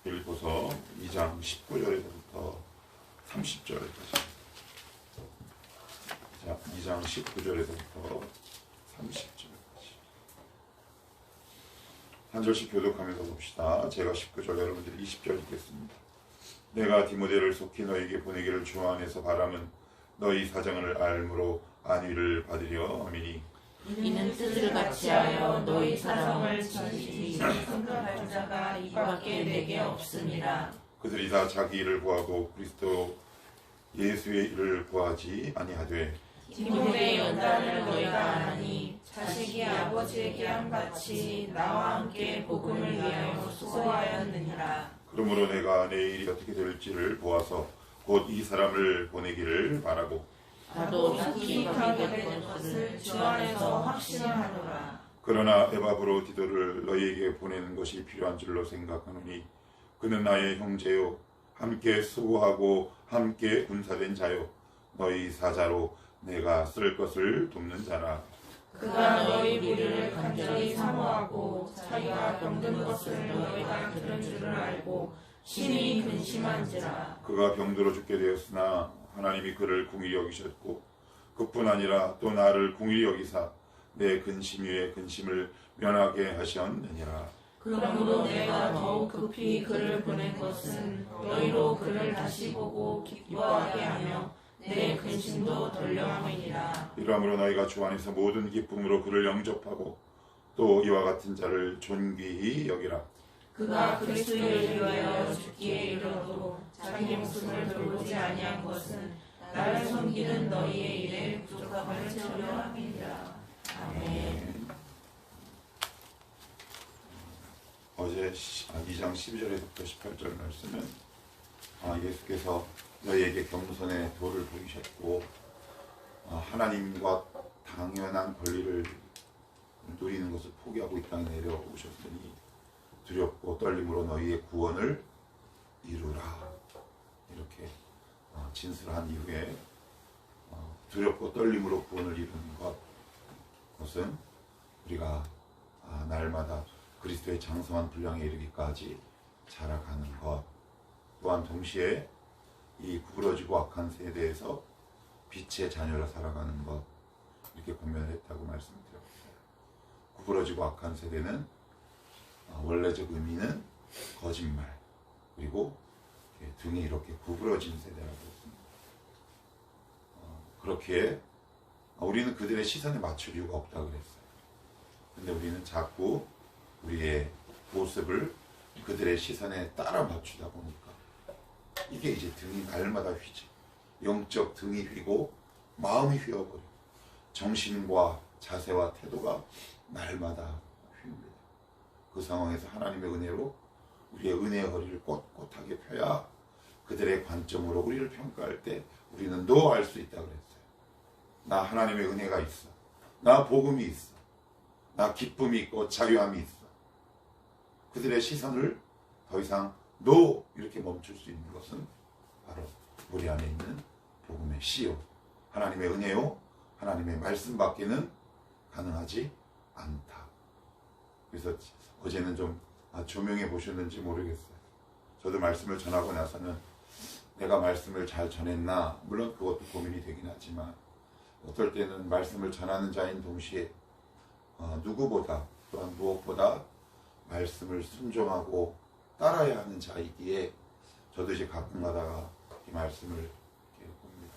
빌립보서 2장 19절에서부터 30절까지. 자, 2장 19절에서부터 30절까지. 한 절씩 교독하면서 봅시다. 제가 19절, 여러분들이 20절 읽겠습니다. 내가 디모데를 속히 너에게 보내기를 주 안에서 바람은 너희 사정을 알므로 안위를 받으려 함이니 이는 뜻을 같이하여 너희 사정을 지키리 생각할 자가 이밖에 내게 없습니다. 그들이 다 자기 일을 구하고 그리스도 예수의 일을 구하지 아니하되 디모데의 연단을 너희가 아나니 자식이 아버지에게 함같이 나와 함께 복음을 위하여 수고하였느니라. 그러므로 내가 내 일이 어떻게 될지를 보아서 곧 이 사람을 보내기를 바라고 나도 속히 가게 될 것을 주 안에서 확신하노라. 그러나 에바브로 디도를 너희에게 보내는 것이 필요한 줄로 생각하노니 그는 나의 형제요 함께 수고하고 함께 군사된 자요 너희 사자로 내가 쓸 것을 돕는 자라. 그가 너희 무리를 간절히 사모하고 자기가 병든 것을 너희가 들은 줄을 알고 심히 근심한지라. 그가 병들어 죽게 되었으나 하나님이 그를 긍휼히 여기셨고 그뿐 아니라 또 나를 긍휼히 여기사 내 근심 위에 근심을 면하게 하셨느니라. 그러므로 내가 더욱 급히 그를 보낸 것은 너희로 그를 다시 보고 기뻐하게 하며 내 근심도 덜려함이니라. 이러므로 너희가 주 안에서 모든 기쁨으로 그를 영접하고 또 이와 같은 자를 존귀히 여기라. 그가 그리스도를 위하여 죽기에 이르러도 자기 목숨을 돌보지 아니한 것은 나를 섬기는 너희의 일에 부족함을 채우려 함이니라. 아멘. 어제 2장 12절에서부터 18절 말씀은 예수께서 너희에게 겸손의 도를 보이셨고 하나님과 당연한 권리를 누리는 것을 포기하고 이 땅에 내려오셨으니 두렵고 떨림으로 너희의 구원을 이루라. 이렇게 진술한 이후에 두렵고 떨림으로 구원을 이루는 것은 우리가 날마다 그리스도의 장성한 분량에 이르기까지 자라가는 것, 또한 동시에 이 구부러지고 악한 세대에서 빛의 자녀로 살아가는 것, 이렇게 권면했다고 말씀드렸어요. 구부러지고 악한 세대는 원래적 의미는 거짓말, 그리고 등이 이렇게 구부러진 세대라고 했습니다. 그렇게 우리는 그들의 시선에 맞출 이유가 없다고 그랬어요. 근데 우리는 자꾸 우리의 모습을 그들의 시선에 따라 맞추다 보니까 이게 이제 등이 날마다 휘지. 영적 등이 휘고 마음이 휘어버려. 정신과 자세와 태도가 날마다 휩니다. 그 상황에서 하나님의 은혜로 우리의 은혜의 허리를 꼿꼿하게 펴야 그들의 관점으로 우리를 평가할 때 우리는 너 알 수 있다 그랬어요. 나 하나님의 은혜가 있어. 나 복음이 있어. 나 기쁨이 있고 자유함이 있어. 그들의 시선을 더 이상 너 이렇게 멈출 수 있는 것은 바로 우리 안에 있는 복음의 씨요, 하나님의 은혜요, 하나님의 말씀밖에는 가능하지 않다. 그래서 어제는 좀 조명해 보셨는지 모르겠어요. 저도 말씀을 전하고 나서는 내가 말씀을 잘 전했나, 물론 그것도 고민이 되긴 하지만 어떨 때는 말씀을 전하는 자인 동시에 누구보다 또한 무엇보다 말씀을 순종하고 따라야 하는 자이기에 저도 이제 가끔 가다가 이 말씀을 이렇게 봅니다.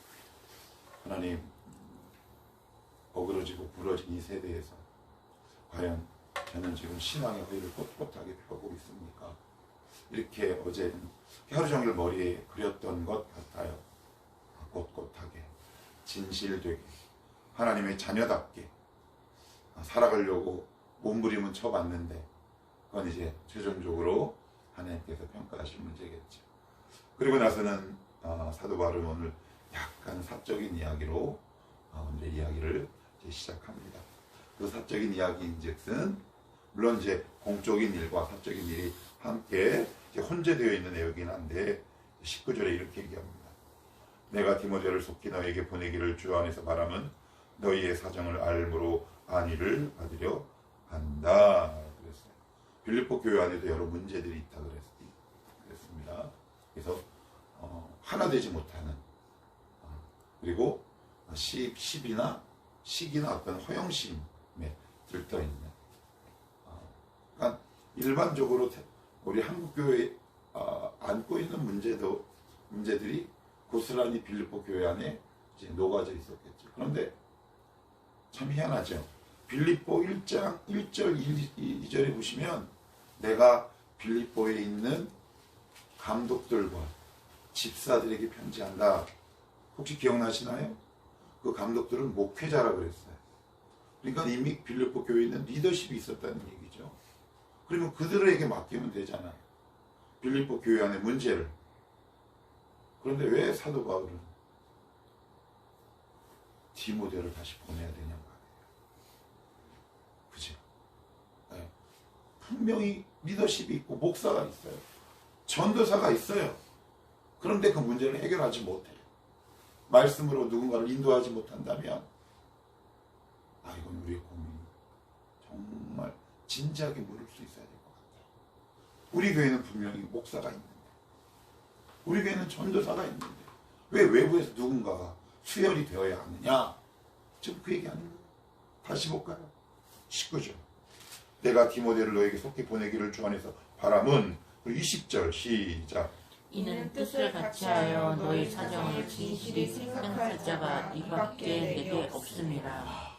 하나님, 어그러지고 부러진 이 세대에서 과연 저는 지금 신앙의 허리를 꼿꼿하게 펴고 있습니까? 이렇게 어제는 하루 종일 머리에 그렸던 것 같아요. 꼿꼿하게, 진실되게, 하나님의 자녀답게 살아가려고 몸부림은 쳐봤는데 그건 이제 최종적으로 하나님께서 평가하실 문제겠죠. 그리고 나서는 사도 바울은 오늘 약간 사적인 이야기로 오늘 이야기를 이제 시작합니다. 그 사적인 이야기인즉슨 물론 이제 공적인 일과 사적인 일이 함께 이제 혼재되어 있는 내용이긴 한데 19절에 이렇게 얘기합니다. 내가 디모데를 속히 너에게 보내기를 주 안에서 바람은 너희의 사정을 알므로 안위를 받으려 한다. 그랬어요. 빌립보 교회 안에도 여러 문제들이 있다 그랬어요. 그래서 하나 되지 못하는, 그리고 식이나 어떤 허영심에 들떠있는, 그러니까 일반적으로 우리 한국교회 안고 있는 문제들이 고스란히 빌립보 교회 안에 이제 녹아져 있었겠죠. 그런데 참 희한하죠. 빌립보 1장 1절 2절에 보시면 내가 빌립보에 있는 감독들과 집사들에게 편지한다. 혹시 기억나시나요? 그 감독들은 목회자라 그랬어요. 그러니까 이미 빌립보 교회에 있는 리더십이 있었다는 얘기죠. 그러면 그들에게 맡기면 되잖아요. 빌립보 교회 안의 문제를. 그런데 왜 사도 바울은 디모데를 다시 보내야 되냐고 하네요. 그죠? 네. 분명히 리더십이 있고 목사가 있어요. 전도사가 있어요. 그런데 그 문제를 해결하지 못해요. 말씀으로 누군가를 인도하지 못한다면 이건 우리의 고민이 정말 진지하게 물을 수 있어야 될 것 같아요. 우리 교회는 분명히 목사가 있는데, 우리 교회는 전도사가 있는데 왜 외부에서 누군가가 수혈이 되어야 하느냐? 지금 그 얘기 아닌가요? 다시 볼까요? 19절. 내가 디모데를 너에게 속히 보내기를 주 안에서 바람은, 그리고 20절 시작. 이는 뜻을 같이하여 너희 사정을 진실히 생각할 자가 이밖에 내게 없음이라.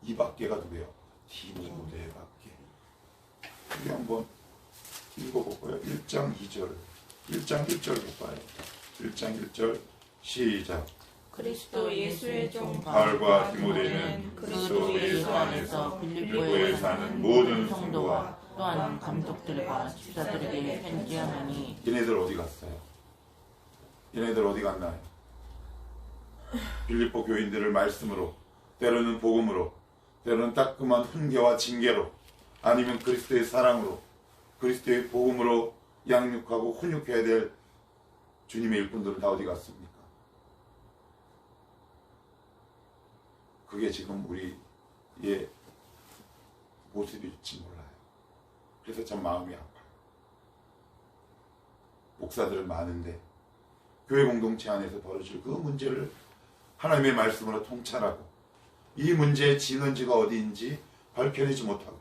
이밖에가 누구예요? 디모데밖에. 우리 한번 읽어볼까요? 1장 2절 1장 1절 볼까요? 1장 1절 시작. 그리스도 예수의 종 바울과 디모데는 그리스도 예수 안에서 빌립보에 사는 모든 성도와 또한 감독들과 집사들에게 편지하노니. 얘네들 어디 갔어요? 얘네들 어디 갔나요? 빌립보 교인들을 말씀으로, 때로는 복음으로, 때로는 따끔한 훈계와 징계로, 아니면 그리스도의 사랑으로, 그리스도의 복음으로 양육하고 훈육해야 될 주님의 일꾼들은 다 어디 갔습니까? 그게 지금 우리의 모습일지 몰라요. 그래서 참 마음이 아파요. 목사들은 많은데 교회 공동체 안에서 벌어질 그 문제를 하나님의 말씀으로 통찰하고 이 문제의 진원지가 어디인지 밝혀내지 못하고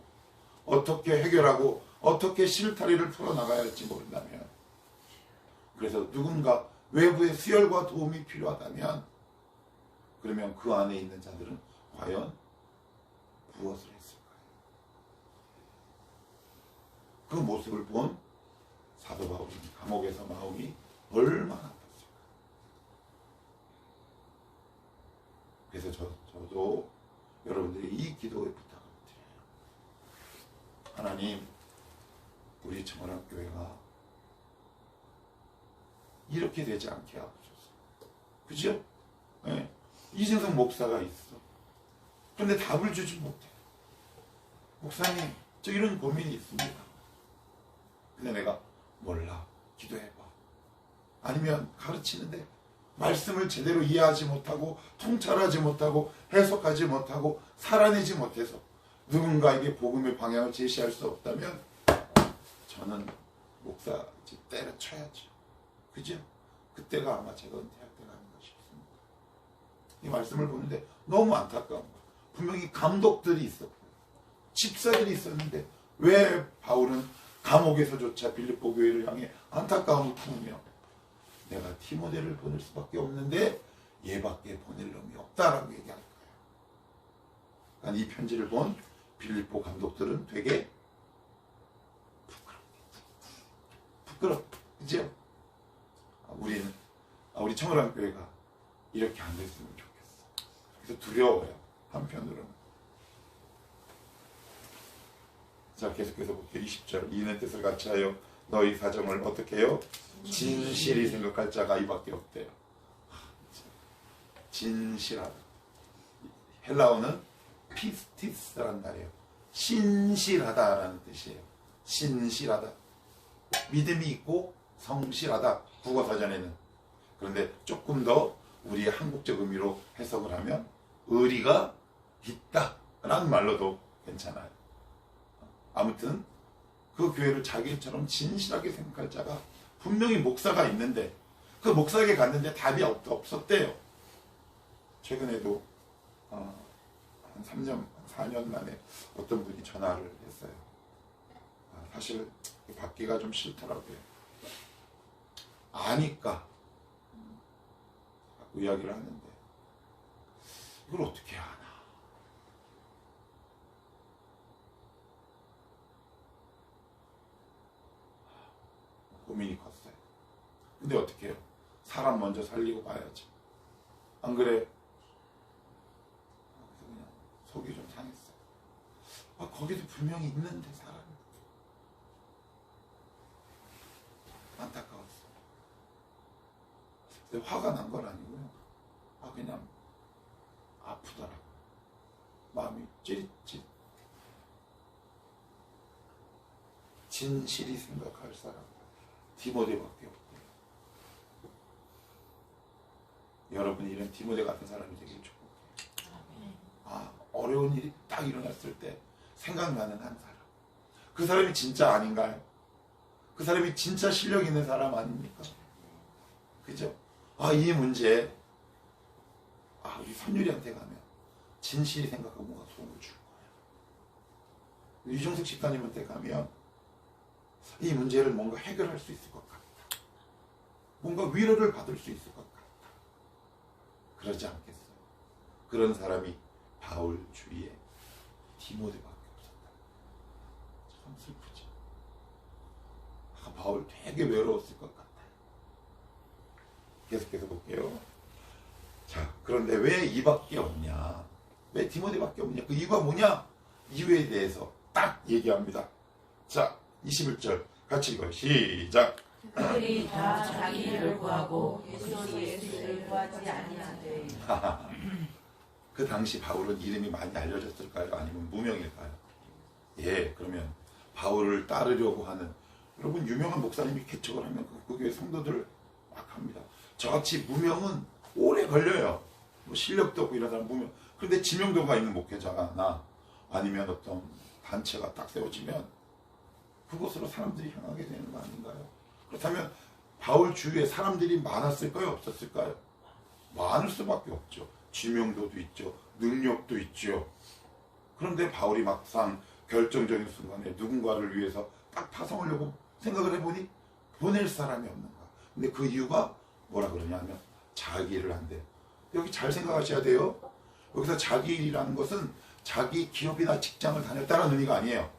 어떻게 해결하고 어떻게 실타리를 풀어나가야 할지 모른다면, 그래서 누군가 외부의 수혈과 도움이 필요하다면, 그러면 그 안에 있는 자들은 과연 무엇을 했을까요? 그 모습을 본 사도 바울은 감옥에서 마음이 얼마나 아팠을까요? 그래서 저도 여러분들이 이 기도에 부탁을 드려요. 하나님, 우리 청원학교회가 이렇게 되지 않게 하옵소서. 그죠? 네. 이재성 목사가 있어. 그런데 답을 주지 못해. 목사님, 저 이런 고민이 있습니다. 근데 내가 몰라. 기도해봐. 아니면 가르치는데 말씀을 제대로 이해하지 못하고 통찰하지 못하고 해석하지 못하고 살아내지 못해서 누군가에게 복음의 방향을 제시할 수 없다면 저는 목사 때려쳐야죠. 그죠? 그때가 아마 제가 은퇴할 때가 아닌가 싶습니다. 이 말씀을 보는데 너무 안타까운 거예요. 분명히 감독들이 있었고 집사들이 있었는데 왜 바울은 감옥에서조차 빌립보 교회를 향해 안타까움을 품으며 내가 디모데를 보낼 수밖에 없는데 얘밖에 보낼 놈이 없다라고 얘기할 거예요. 그러니까 이 편지를 본 빌립보 감독들은 되게 부끄럽죠. 우리 청월함교회가 이렇게 안 됐으면 좋겠어. 그래서 두려워요. 한편으로는. 자, 계속해서 볼게요. 20절. 이는 뜻을 같이하여 너희 사정을 어떻게 해요? 진실히 생각할 자가 이밖에 없대요. 진실하다. 헬라어는 피스티스라는 말이에요. 신실하다라는 뜻이에요. 신실하다. 믿음이 있고 성실하다. 국어사전에는. 그런데 조금 더 우리의 한국적 의미로 해석을 하면 의리가 있다라는 말로도 괜찮아요. 아무튼 그 교회를 자기처럼 진실하게 생각할 자가 분명히 목사가 있는데 그 목사에게 갔는데 답이 없었대요. 최근에도 한 3년, 4년 만에 어떤 분이 전화를 했어요. 사실 받기가 좀 싫더라고요. 아니까 자꾸 이야기를 하는데 이걸 어떻게 하나. 고민이 컸어요. 근데 어떻게 해요? 사람 먼저 살리고 봐야지. 안 그래? 그래서 그냥 속이 좀 상했어요. 거기도 분명히 있는데 사람이. 안타까웠어요. 근데 화가 난 건 아니고요. 그냥 아프더라고요. 마음이 찌릿찌릿. 진실이 생각할 사람 디모데밖에 없고요. 여러분이 이런 디모데 같은 사람이 되길 축복해요. 어려운 일이 딱 일어났을 때 생각나는 한 사람. 그 사람이 진짜 아닌가요? 그 사람이 진짜 실력 있는 사람 아닙니까? 그죠? 이 문제 우리 선율이한테 가면 진실이 생각하고 뭔가 도움을 줄 거예요. 유정석 집사님한테 가면 이 문제를 뭔가 해결할 수 있을 것 같다. 뭔가 위로를 받을 수 있을 것 같다. 그러지 않겠어요? 그런 사람이 바울 주위에 디모데밖에 없었다. 참 슬프죠. 바울 되게 외로웠을 것 같아요. 계속해서 볼게요. 자, 그런데 왜 이밖에 없냐? 왜 디모데밖에 없냐? 그 이유가 뭐냐? 이유에 대해서 딱 얘기합니다. 자, 21절 같이 읽어요. 시작. 그들이 다 자기를 구하고 예수를 구하지 아니하되. 그 당시 바울은 이름이 많이 알려졌을까요? 아니면 무명일까요? 예, 그러면 바울을 따르려고 하는 여러분 유명한 목사님이 개척을 하면 그 교회 성도들을 막 합니다. 저같이 무명은 오래 걸려요. 뭐 실력도 없고 이런 사람 무명. 그런데 지명도가 있는 목회자나 아니면 어떤 단체가 딱 세워지면 그곳으로 사람들이 향하게 되는 거 아닌가요? 그렇다면 바울 주위에 사람들이 많았을까요? 없었을까요? 많을 수밖에 없죠. 지명도도 있죠. 능력도 있죠. 그런데 바울이 막상 결정적인 순간에 누군가를 위해서 딱 파송하려고 생각을 해보니 보낼 사람이 없는 거야. 근데 그 이유가 뭐라 그러냐면 자기 일을 한대요. 여기 잘 생각하셔야 돼요. 여기서 자기 일이라는 것은 자기 기업이나 직장을 다녔다는 의미가 아니에요.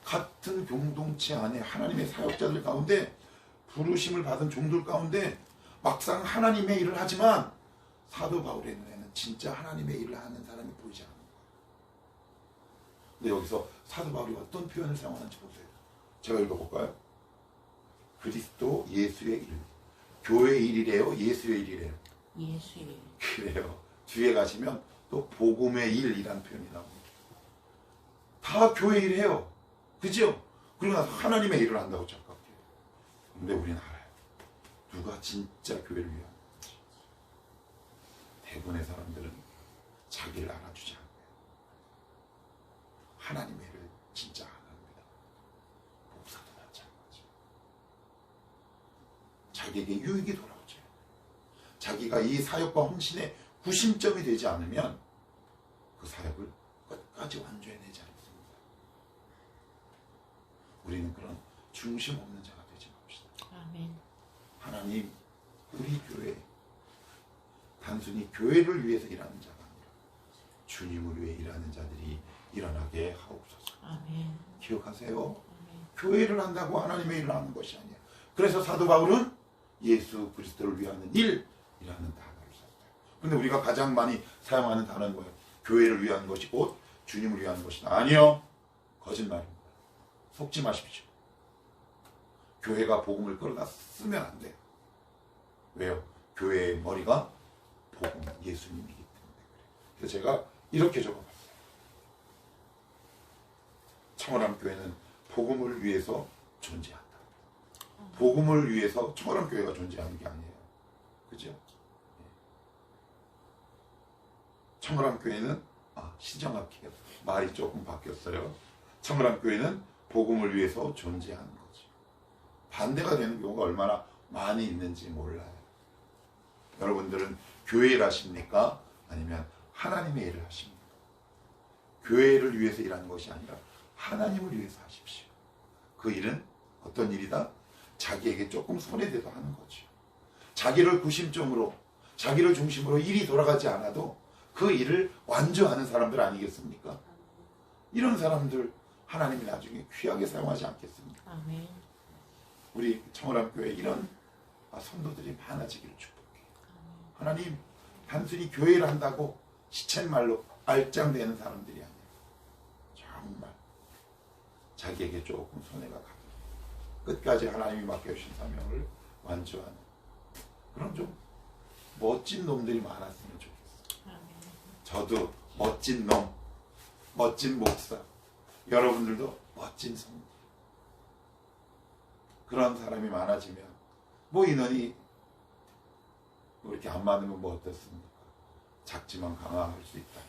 같은 공동체 안에 하나님의 사역자들 가운데 부르심을 받은 종들 가운데 막상 하나님의 일을 하지만 사도 바울의 눈에는 진짜 하나님의 일을 하는 사람이 보이지 않는 거예요. 근데 여기서 사도 바울이 어떤 표현을 사용하는지 보세요. 제가 읽어볼까요? 그리스도 예수의 일. 교회의 일이래요? 예수의 일이래요? 예수의 일. 그래요. 뒤에 가시면 또 복음의 일이라는 표현이 나옵니다. 다 교회 일이에요. 그죠? 그리고 나서 하나님의 일을 한다고 착각해요. 근데 우리는 알아요. 누가 진짜 교회를 위한 건지. 대부분의 사람들은 자기를 알아주지 않아요. 하나님의 일을 진짜 안 합니다. 목사도 마찬가지. 자기에게 유익이 돌아오죠. 자기가 이 사역과 헌신의 구심점이 되지 않으면 그 사역을 끝까지 완주해내지 않습니다. 우리는 그런 중심 없는 자가 되지 맙시다. 아멘. 하나님, 우리 교회 단순히 교회를 위해서 일하는 자가 아니라 주님을 위해 일하는 자들이 일어나게 하옵소서. 아멘. 기억하세요. 아멘. 교회를 한다고 하나님의 일을 하는 것이 아니에요. 그래서 사도 바울은 예수 그리스도를 위하는 일이라는 단어를 썼어요. 그런데 우리가 가장 많이 사용하는 단어는 뭐예요? 교회를 위한 것이 곧 주님을 위한 것이다. 아니요. 거짓말입니다. 속지 마십시오. 교회가 복음을 끌어다 쓰면 안 돼요. 왜요? 교회의 머리가 복음, 예수님이기 때문에 그래요. 그래서 제가 이렇게 적어봤어요. 청월함 교회는 복음을 위해서 존재한다. 복음을 위해서 청월함 교회가 존재하는 게 아니에요. 그죠? 청월함 교회는 시정학해요. 말이 조금 바뀌었어요. 청월함 교회는 복음을 위해서 존재하는 거죠. 반대가 되는 경우가 얼마나 많이 있는지 몰라요. 여러분들은 교회 일 하십니까? 아니면 하나님의 일을 하십니까? 교회를 위해서 일하는 것이 아니라 하나님을 위해서 하십시오. 그 일은 어떤 일이다? 자기에게 조금 손해돼도 하는 거죠. 자기를 구심점으로, 자기를 중심으로 일이 돌아가지 않아도 그 일을 완주하는 사람들 아니겠습니까? 이런 사람들 하나님이 나중에 귀하게 사용하지 않겠습니까? 아멘. 우리 청월함교회 이런 성도들이 많아지기를 축복해요. 하나님, 단순히 교회를 한다고 시쳇말로 알짱대는 사람들이 아니에요. 정말 자기에게 조금 손해가 가도 끝까지 하나님이 맡겨주신 사명을 완주하는 그런 좀 멋진 놈들이 많았으면 좋겠어요. 아멘. 저도 멋진 놈, 멋진 목사, 여러분들도 멋진 성도, 그런 사람이 많아지면 뭐 인원이 뭐 이렇게 안 많으면 뭐 어떻습니까? 작지만 강화할 수 있다.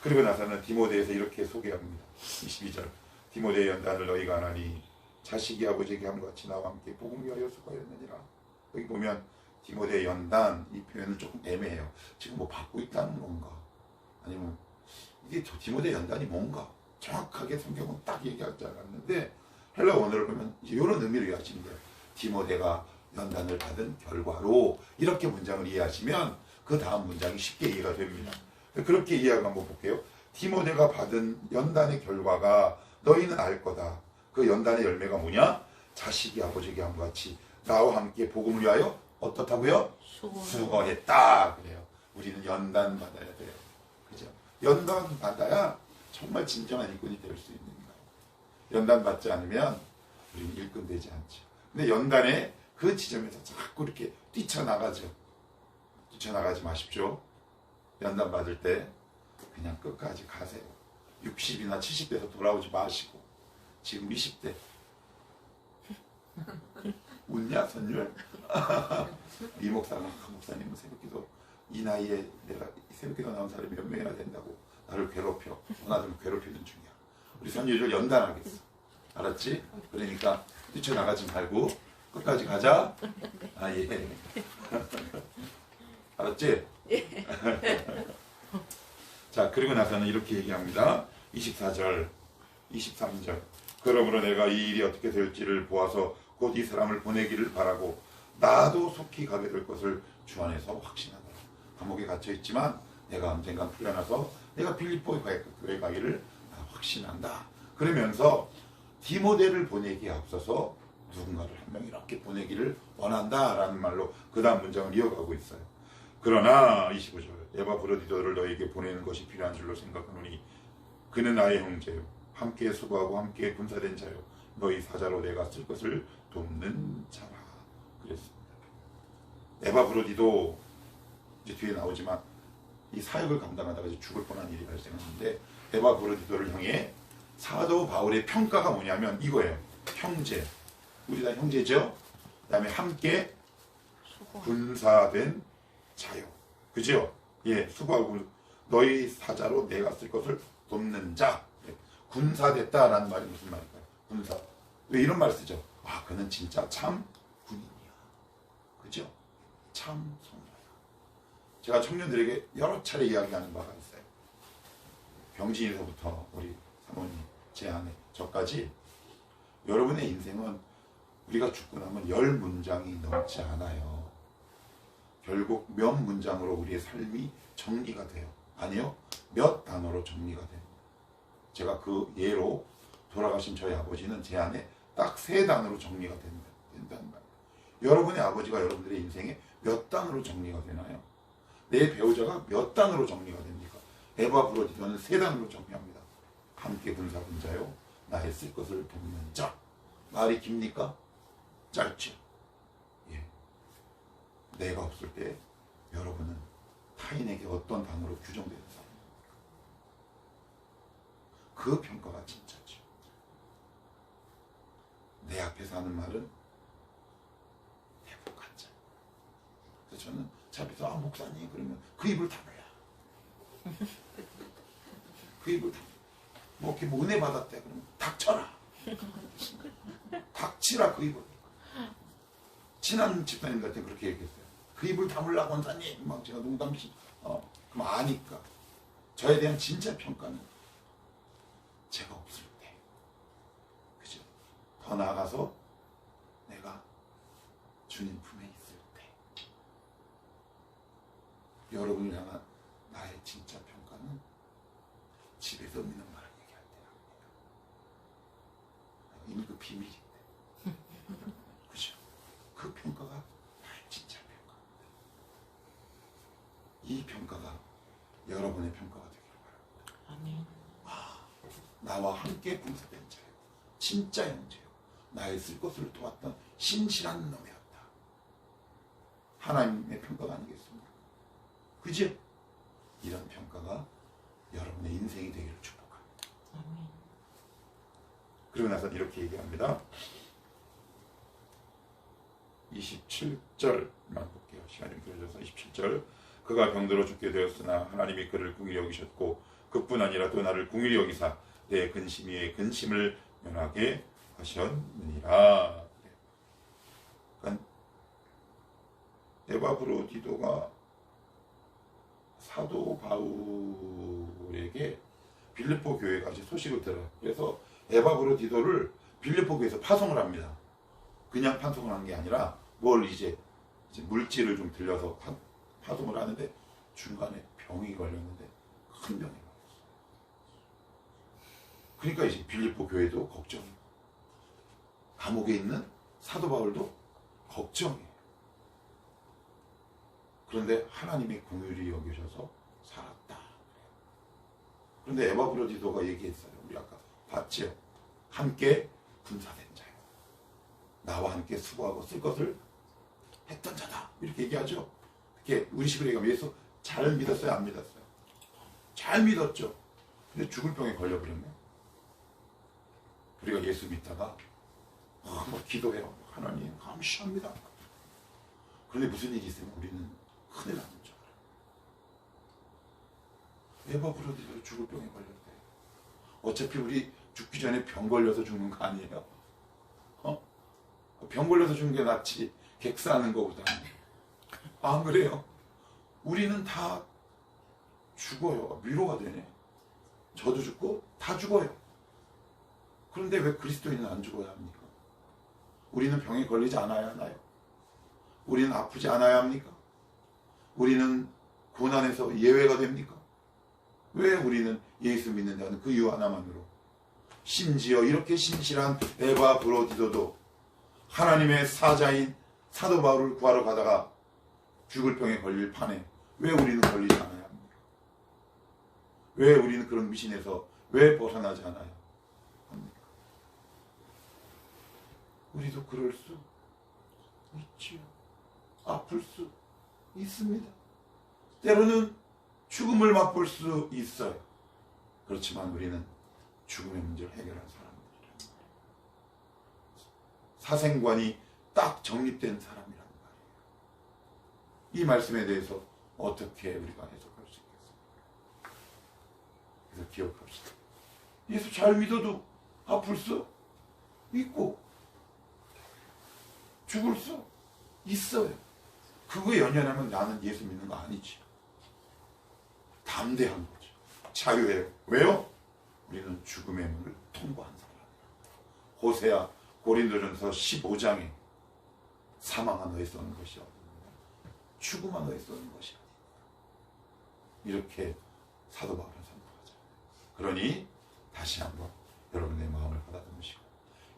그리고 나서는 디모데에서 이렇게 소개합니다. 22절 디모데 연단을 너희가 하나니 자식이 아버지에게 함과 같이 나와 함께 복음 위하여 수고하였느니라. 여기 보면 디모데 연단 이 표현은 조금 애매해요. 지금 뭐 받고 있다는 건가? 아니면 이게 디모데 연단이 뭔가? 정확하게 성경은 딱 얘기하지 않았는데 헬라 원어를 보면 이제 이런 의미를 이해하시면 돼요. 디모데가 연단을 받은 결과로 이렇게 문장을 이해하시면 그 다음 문장이 쉽게 이해가 됩니다. 그렇게 이해하고 한번 볼게요. 디모데가 받은 연단의 결과가 너희는 알 거다. 그 연단의 열매가 뭐냐? 자식이 아버지에게 함과 같이 나와 함께 복음을 위하여 어떻다고요? 수고했다. 그래요. 우리는 연단 받아야 돼요. 그죠? 연단 받아야 정말 진정한 일꾼이 될 수 있는 거예요. 연단 받지 않으면 우리는 일꾼 되지 않죠. 근데 연단의 그 지점에서 자꾸 이렇게 뛰쳐나가죠. 뛰쳐나가지 마십시오. 연단 받을 때 그냥 끝까지 가세요. 60이나 70대에서 돌아오지 마시고 지금 20대 웃냐 선율? 이 목사가 목사님은 새벽기도 이 나이에 내가 새벽기도 나온 사람이 몇 명이나 된다고 나를 괴롭혀. 나를 괴롭히는 중이야. 우리 선율을 연단하겠어. 알았지? 그러니까 뛰쳐나가지 말고 끝까지 가자. 아 예. 알았지? 자, 그리고 나서는 이렇게 얘기합니다. 24절, 23절. 그러므로 내가 이 일이 어떻게 될지를 보아서 곧 이 사람을 보내기를 바라고 나도 속히 가게 될 것을 주 안에서 확신하노라. 감옥에 갇혀 있지만 내가 언젠가 풀려나서 내가 빌립보에 가기를 확신한다. 그러면서 디모데를 보내기에 앞서서 누군가를 한 명 이렇게 보내기를 원한다라는 말로 그 다음 문장을 이어가고 있어요. 그러나 25절 에바브로디도를 너에게 보내는 것이 필요한 줄로 생각하노니 그는 나의 형제요 함께 수고하고 함께 군사된 자요 너희 사자로 내가 쓸 것을 돕는 자라. 그랬습니다. 에바브로디도 이제 뒤에 나오지만 이 사역을 감당하다가 이제 죽을 뻔한 일이 발생했는데 에바브로디도를 향해 사도 바울의 평가가 뭐냐면 이거예요. 형제, 우리 다 형제죠. 그 다음에 함께 군사된 자요. 그죠? 예, 수고하고 너희 사자로 내가 쓸 것을 돕는 자. 예, 군사됐다라는 말이 무슨 말일까요? 군사. 왜 이런 말 쓰죠? 아, 그는 진짜 참 군인이야. 그죠? 참 성도야. 제가 청년들에게 여러 차례 이야기하는 바가 있어요. 병진에서부터 우리 사모님, 제 아내, 저까지 여러분의 인생은 우리가 죽고 나면 10문장이 넘지 않아요. 결국 몇 문장으로 우리의 삶이 정리가 돼요. 아니요, 몇 단어로 정리가 됩니다. 제가 그 예로 돌아가신 저희 아버지는 제 안에 딱 3단어로 정리가 된다는 말이에요. 여러분의 아버지가 여러분들의 인생에 몇 단어로 정리가 되나요? 내 배우자가 몇 단어로 정리가 됩니까? 에바브로디도는 3단어로 정리합니다. 함께 군사된 자요 나의 쓸 것을 돕는 자. 말이 깁니까? 짧죠. 예. 내가 없을 때 여러분은 타인에게 어떤 단어로 규정되는 사람입니까? 그 평가가 진짜죠. 내 앞에서 하는 말은 대부분 가짜. 그래서 저는 제 앞에서 목사님 그러면 그 입을 다물라. 그 입을 다물라. 뭐 이렇게 뭐 은혜 받았대 그러면 닥쳐라. 혹시나 그 입을, 친한 집사님들한테 그렇게 얘기했어요. 그 입을 다물라고 원사님, 막 제가 농담시, 그럼 아니까. 저에 대한 진짜 평가는 제가 없을 때, 그죠? 더 나아가서 내가 주님 품에 있을 때, 여러분을 향한 나의 진짜 평가는 집에서 믿는 말을 얘기할 때야. 이미 그 비밀인데, 그죠? 그 평가가 나의 진짜 평가입니다. 이 평가가 여러분의 평가가 되기를 바랍니다. 아멘. 나와 함께 봉사된 자요, 진짜 형제요, 나의 쓸 것을 도왔던 신실한 놈이었다. 하나님의 평가가 아니겠습니까? 그죠? 이런 평가가 여러분의 인생이 되기를 축복합니다. 아멘. 그러고 나서 이렇게 얘기합니다. 27절만 볼게요. 시간이 좀 길어져서 27절. 그가 병들어 죽게 되었으나 하나님이 그를 궁일히 여기셨고 그뿐 아니라 또 나를 궁일히 여기사 내 근심 위에 근심을 면하게 하셨느니라. 그러니까 에바브로디도가 사도 바울에게 빌립보 교회까지 소식을 들어요. 그래서 에바브로디도를 빌립보 교회에서 파송을 합니다. 그냥 파송을 한 게 아니라 뭘 이제 물질을 좀 들려서 파송을 하는데 중간에 병이 걸렸는데 큰 병이 걸렸어요. 그러니까 이제 빌립보 교회도 걱정이고 감옥에 있는 사도 바울도 걱정이에요. 그런데 하나님이 긍휼히 여기셔서 살았다. 그런데 에바브로디도가 얘기했어요. 우리 아까 봤죠? 함께 군사된 자요, 나와 함께 수고하고 쓸 것을 했던 자다. 이렇게 얘기하죠. 이렇게 우리 식으로 얘기하면 예수 잘 믿었어요? 안 믿었어요? 잘 믿었죠. 근데 죽을 병에 걸려버렸네. 우리가 예수 믿다가 기도해요. 하나님 감사합니다. 그런데 무슨 일이 있으면 우리는 큰일 나는 줄 알아요. 에바브로디도 죽을 병에 걸렸대. 어차피 우리 죽기 전에 병 걸려서 죽는 거 아니에요? 병 걸려서 죽는 게 낫지 객사하는 거보다는. 안 그래요? 우리는 다 죽어요. 위로가 되네. 저도 죽고 다 죽어요. 그런데 왜 그리스도인은 안 죽어야 합니까? 우리는 병에 걸리지 않아야 하나요? 우리는 아프지 않아야 합니까? 우리는 고난에서 예외가 됩니까? 왜 우리는 예수 믿는다는 그 이유 하나만으로, 심지어 이렇게 신실한 에바브로디도도 하나님의 사자인 사도 바울을 구하러 가다가 죽을 병에 걸릴 판에 왜 우리는 걸리지 않아야 합니까? 왜 우리는 그런 미신에서 왜 벗어나지 않아야 합니까? 우리도 그럴 수 있지요. 아플 수 있습니다. 때로는 죽음을 맛볼 수 있어요. 그렇지만 우리는 죽음의 문제를 해결한 사람들이랍니다. 사생관이 딱 정립된 사람이라는 말이에요. 이 말씀에 대해서 어떻게 우리가 해석할 수 있겠습니까? 그래서 기억합시다. 예수 잘 믿어도 아플 수 있고 죽을 수 있어요. 그거 연연하면 나는 예수 믿는 거 아니지. 담대한 거죠. 자유해요. 왜요? 우리는 죽음의 문을 통과한 사람이에요. 호세아 고린도전서 15장에 사망한 너에 써는 것이 아닙니다. 죽음한 너에 써는 것이 아닙니다. 이렇게 사도 바울은 선포하죠. 그러니 다시 한번 여러분의 마음을 가다듬으시고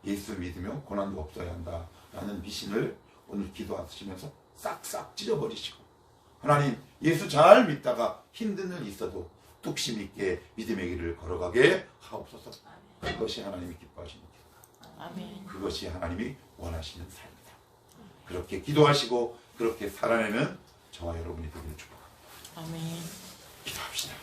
예수 믿으면 고난도 없어야 한다라는 미신을 오늘 기도하시면서 싹싹 찢어버리시고, 하나님 예수 잘 믿다가 힘든 일 있어도 뚝심 있게 믿음의 길을 걸어가게 하옵소서. 그것이 하나님이 기뻐하시는 길, 아멘. 그것이 하나님이 원하시는 삶이다. 그렇게 기도하시고 그렇게 살아내는 저와 여러분이 되기를 축복합니다. 아멘. 기도합시다.